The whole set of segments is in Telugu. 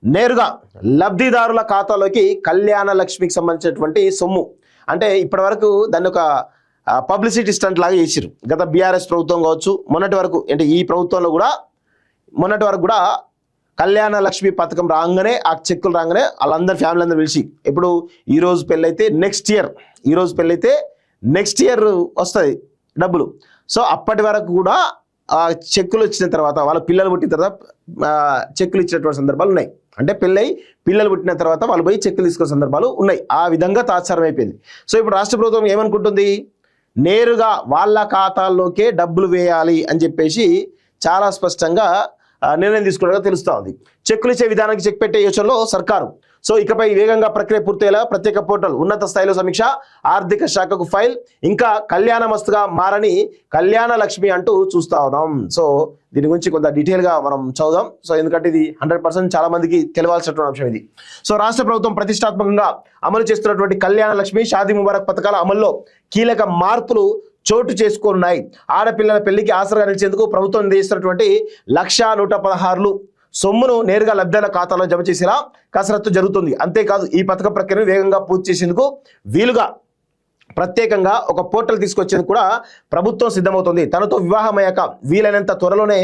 నేరుగా లబ్ధిదారుల ఖాతాలోకి కళ్యాణ లక్ష్మికి సంబంధించినటువంటి సొమ్ము. అంటే ఇప్పటి వరకు దాన్ని ఒక పబ్లిసిటీ స్టంట్ లాగా చేసిరు. గత బీఆర్ఎస్ ప్రభుత్వం కావచ్చు, మొన్నటి వరకు అంటే ఈ ప్రభుత్వంలో కూడా మొన్నటి వరకు కూడా కళ్యాణ లక్ష్మి పథకం రాగానే, ఆ చెక్కులు రాగానే వాళ్ళందరి ఫ్యామిలీ అందరూ పిలిచి, ఇప్పుడు ఈరోజు పెళ్ళైతే నెక్స్ట్ ఇయర్ వస్తుంది డబ్బులు. సో అప్పటి వరకు కూడా ఆ చెక్కులు వచ్చిన తర్వాత, వాళ్ళ పిల్లలు పుట్టిన తర్వాత చెక్కులు ఇచ్చినటువంటి సందర్భాలు ఉన్నాయి. అంటే పిల్లలు పుట్టిన తర్వాత వాళ్ళు పోయి చెక్కులు తీసుకునే సందర్భాలు ఉన్నాయి. ఆ విధంగా తాత్సారం అయిపోయింది. సో ఇప్పుడు రాష్ట్ర ప్రభుత్వం ఏమనుకుంటుంది, నేరుగా వాళ్ళ ఖాతాల్లోకే డబ్బులు వేయాలి అని చెప్పేసి చాలా స్పష్టంగా నిర్ణయం తీసుకున్నట్టుగా తెలుస్తూ ఉంది. చెక్కులు ఇచ్చే విధానానికి చెక్ పెట్టే యోచనలో సర్కారు. సో ఇకపై వేగంగా ప్రక్రియ పూర్తయ్యేలా ప్రత్యేక పోర్టల్, ఉన్నత స్థాయిలో సమీక్ష, ఆర్థిక శాఖకు ఫైల్, ఇంకా కళ్యాణ మస్తుగా మారని కళ్యాణ లక్ష్మి అంటూ చూస్తా ఉన్నాం. సో దీని గురించి కొంత డీటెయిల్గా మనం చదువుదాం. సో ఎందుకంటే ఇది 100% చాలా మందికి తెలియాల్సినటువంటి అంశం ఇది. సో రాష్ట్ర ప్రభుత్వం ప్రతిష్టాత్మకంగా అమలు చేస్తున్నటువంటి కళ్యాణ లక్ష్మి, షాదీ ముబారక్ పథకాల అమల్లో కీలక మార్పులు చోటు చేసుకున్నాయి. ఆడపిల్లల పెళ్లికి ఆసరాగా నిలిచేందుకు ప్రభుత్వం నిర్దేశిస్తున్నటువంటి 1,116 సొమ్మును నేరుగా లబ్ధిదారుల ఖాతాలో జమ చేసేలా కసరత్తు జరుగుతుంది. అంతేకాదు ఈ పథక ప్రక్రియను వేగంగా పూర్తి చేసేందుకు వీలుగా ప్రత్యేకంగా ఒక పోర్టల్ తీసుకొచ్చేందుకు కూడా ప్రభుత్వం సిద్ధమవుతుంది. తనతో వివాహమయ్యాక వీలైనంత త్వరలోనే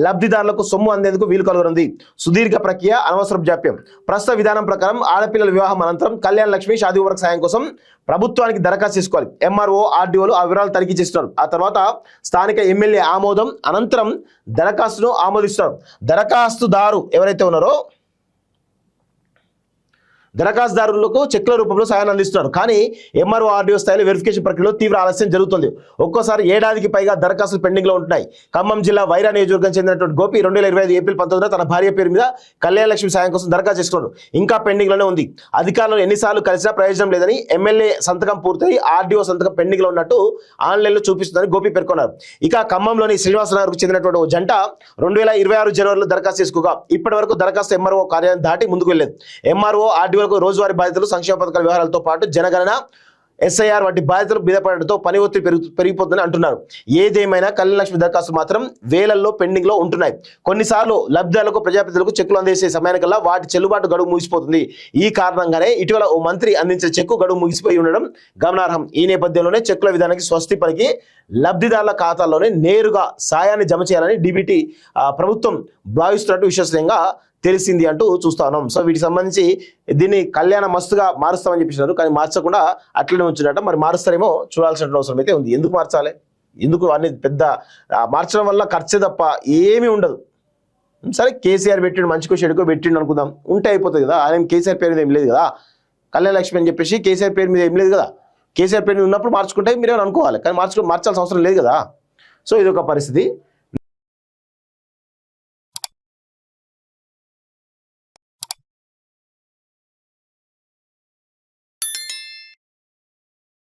లబ్ధిదారులకు సొమ్ము అందేందుకు వీలు కలుగుతుంది. సుదీర్ఘ ప్రక్రియ, అనవసరపు జాప్యం. ప్రస్తుత విధానం ప్రకారం ఆడపిల్లల వివాహం అనంతరం కళ్యాణ లక్ష్మి, షాదీ ముబారక్ సాయం కోసం ప్రభుత్వానికి దరఖాస్తు చేసుకోవాలి. ఎంఆర్ఓ, ఆర్డీఓలు ఆ వివరాలు తనిఖీ చేస్తున్నారు. ఆ తర్వాత స్థానిక ఎమ్మెల్యే ఆమోదం అనంతరం దరఖాస్తును ఆమోదిస్తున్నారు. దరఖాస్తుదారు ఎవరైతే ఉన్నారో దరఖాస్తుదారులకు చెక్ల రూపంలో సాయాన్ని అందిస్తున్నారు. కానీ ఎంఆర్ఓ, ఆర్డీఓ స్థాయిలో వెరిఫికేషన్ ప్రక్రియలో తీవ్ర ఆలస్యం జరుగుతుంది. ఒక్కోసారి ఏడాదికి పైగా దరఖాస్తులు పెండింగ్లో ఉంటున్నాయి. ఖమ్మం జిల్లా వైరా నియోజకవర్గం చెందినటువంటి గోపి 2025 ఏప్రిల్ 19 తన భార్య పేరు మీద కళ్యాణ లక్ష్మి సాయం కోసం దరఖాస్తు చేసుకున్నాడు. ఇంకా పెండింగ్లోనే ఉంది. అధికారులను ఎన్నిసార్లు కలిసినా ప్రయోజనం లేదని, ఎమ్మెల్యే సంతకం పూర్తయి ఆర్డీఓ సంతకం పెండింగ్లో ఉన్నట్టు ఆన్లైన్లో చూపిస్తుందని గోపి పేర్కొన్నారు. ఇక ఖమ్మంలోని శ్రీనివాసనగర్కు చెందినటువంటి ఓ జంట 2026 జనవరిలో దరఖాస్తు చేసుకోగా ఇప్పటి వరకు దరఖాస్తు ఎంఆర్ఓ కార్యాలయం దాటి ముందుకు వెళ్ళలేదు. ఎంఆర్ఓ, ఆర్డీఓ రోజువారీ బాధ్యతలు, సంక్షేమ పథకాల వ్యవహారాలతో పాటు జనగణన, ఎస్ఐఆర్ వంటి బాధ్యతలు మీద పడడంతో పని ఒత్తిడి పెరిగిపోతుందని అంటున్నారు. ఏదేమైనా కళ్యాణ లక్ష్మి దరఖాస్తు మాత్రం వేలల్లో పెండింగ్ లో ఉంటున్నాయి. కొన్నిసార్లు లబ్ధిదారులకు, ప్రజాప్రతినిధులకు చెక్కులు అందేసే సమయానికల్లా వాటి చెల్లుబాటు గడువు ముగిసిపోతుంది. ఈ కారణంగానే ఇటీవల ఓ మంత్రి అందించిన చెక్కు గడువు ముగిసిపోయి ఉండడం గమనార్హం. ఈ నేపథ్యంలోనే చెక్కుల విధానానికి స్వస్తి పలికి లబ్ధిదారుల ఖాతాల్లోనే నేరుగా సాయాన్ని జమ చేయాలని డీబీటీ ప్రభుత్వం భావిస్తున్నట్టు విశ్వసనీయంగా తెలిసింది అంటూ చూస్తా ఉన్నాం. సో వీటికి సంబంధించి దీన్ని కళ్యాణ మస్తుగా మారుస్తామని చెప్పినారు. కానీ మార్చకుండా అట్లనే ఉంచినట్ట. మరి మారుస్తారేమో చూడాల్సిన అవసరం అయితే ఉంది. ఎందుకు మార్చాలి? ఎందుకు అన్ని పెద్ద మార్చడం వల్ల ఖర్చే తప్ప ఏమీ ఉండదు. సరే కేసీఆర్ పెట్టిండు, మంచికో చెడుకో పెట్టిండు అనుకుందాం, ఉంటే అయిపోతుంది కదా. ఆయన కేసీఆర్ పేరు మీద ఏం లేదు కదా. కళ్యాణ లక్ష్మి అని చెప్పేసి కేసీఆర్ పేరు మీద ఏం లేదు కదా. కేసీఆర్ పేరు మీద ఉన్నప్పుడు మార్చుకుంటే మీరేమో అనుకోవాలి, కానీ మార్చాల్సిన అవసరం లేదు కదా. సో ఇదొక పరిస్థితి.